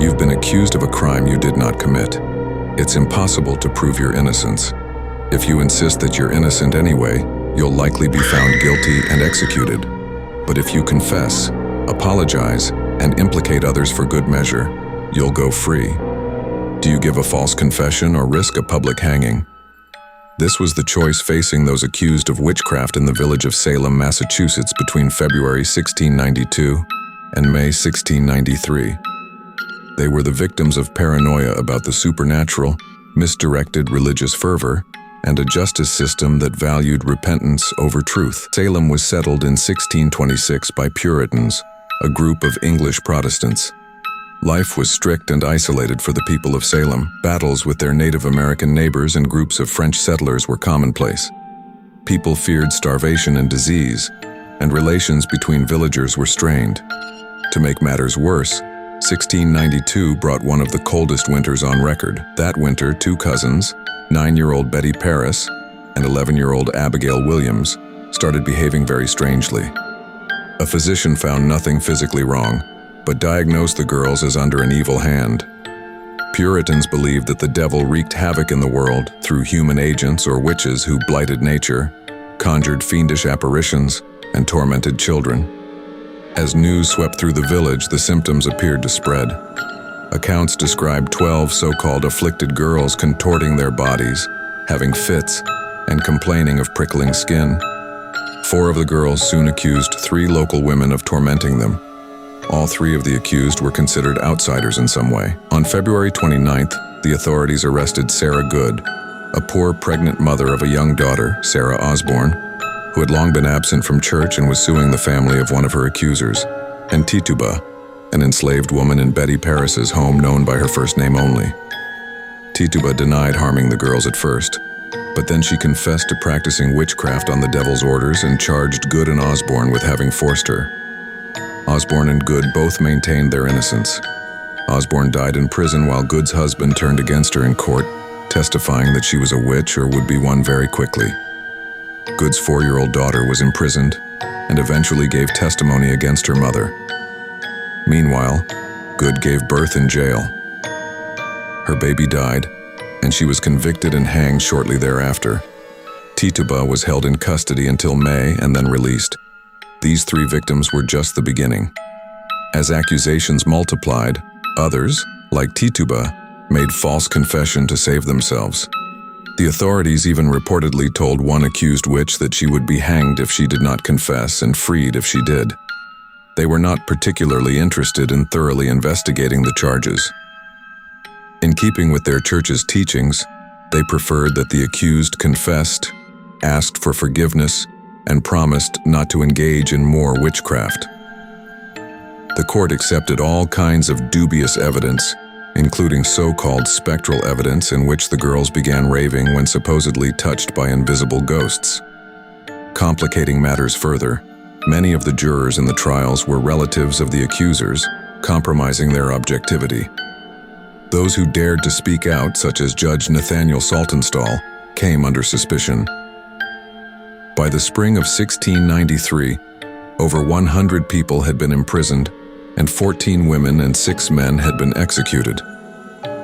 You've been accused of a crime you did not commit. It's impossible to prove your innocence. If you insist that you're innocent anyway, you'll likely be found guilty and executed. But if you confess, apologize, and implicate others for good measure, you'll go free. Do you give a false confession or risk a public hanging? This was the choice facing those accused of witchcraft in the village of Salem, Massachusetts between February 1692 and May 1693. They were the victims of paranoia about the supernatural, misdirected religious fervor, and a justice system that valued repentance over truth. Salem was settled in 1626 by Puritans, a group of English Protestants. Life was strict and isolated for the people of Salem. Battles with their Native American neighbors and groups of French settlers were commonplace. People feared starvation and disease, and relations between villagers were strained. To make matters worse, 1692 brought one of the coldest winters on record. That winter, two cousins, 9-year-old Betty Paris and 11-year-old Abigail Williams, started behaving very strangely. A physician found nothing physically wrong, but diagnosed the girls as under an evil hand. Puritans believed that the devil wreaked havoc in the world through human agents or witches who blighted nature, conjured fiendish apparitions, and tormented children. As news swept through the village, the symptoms appeared to spread. Accounts described 12 so-called afflicted girls contorting their bodies, having fits, and complaining of prickling skin. 4 of the girls soon accused 3 local women of tormenting them. All 3 of the accused were considered outsiders in some way. On February 29th, the authorities arrested Sarah Good, a poor pregnant mother of a young daughter, Sarah Osborne, who had long been absent from church and was suing the family of one of her accusers, and Tituba, an enslaved woman in Betty Paris's home known by her first name only. Tituba denied harming the girls at first, but then she confessed to practicing witchcraft on the devil's orders and charged Good and Osborne with having forced her. Osborne and Good both maintained their innocence. Osborne died in prison while Good's husband turned against her in court, testifying that she was a witch or would be one very quickly. Good's 4-year-old daughter was imprisoned and eventually gave testimony against her mother. Meanwhile, Good gave birth in jail. Her baby died, and she was convicted and hanged shortly thereafter. Tituba was held in custody until May and then released. These 3 victims were just the beginning. As accusations multiplied, others, like Tituba, made false confession to save themselves. The authorities even reportedly told one accused witch that she would be hanged if she did not confess and freed if she did. They were not particularly interested in thoroughly investigating the charges. In keeping with their church's teachings, they preferred that the accused confessed, asked for forgiveness, and promised not to engage in more witchcraft. The court accepted all kinds of dubious evidence, including so-called spectral evidence in which the girls began raving when supposedly touched by invisible ghosts. Complicating matters further, many of the jurors in the trials were relatives of the accusers, compromising their objectivity. Those who dared to speak out, such as Judge Nathaniel Saltonstall, came under suspicion. By the spring of 1693, over 100 people had been imprisoned, and 14 women and 6 men had been executed.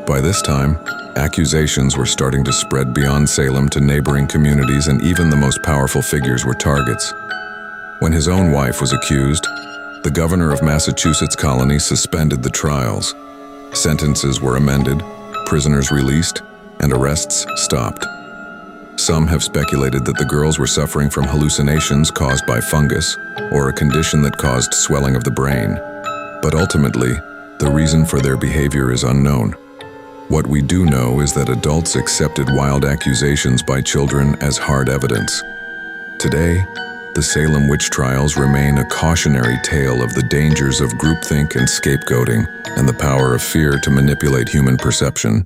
By this time, accusations were starting to spread beyond Salem to neighboring communities, and even the most powerful figures were targets. When his own wife was accused, the governor of Massachusetts colony suspended the trials. Sentences were amended, prisoners released, and arrests stopped. Some have speculated that the girls were suffering from hallucinations caused by fungus or a condition that caused swelling of the brain. But ultimately, the reason for their behavior is unknown. What we do know is that adults accepted wild accusations by children as hard evidence. Today, the Salem Witch Trials remain a cautionary tale of the dangers of groupthink and scapegoating and the power of fear to manipulate human perception.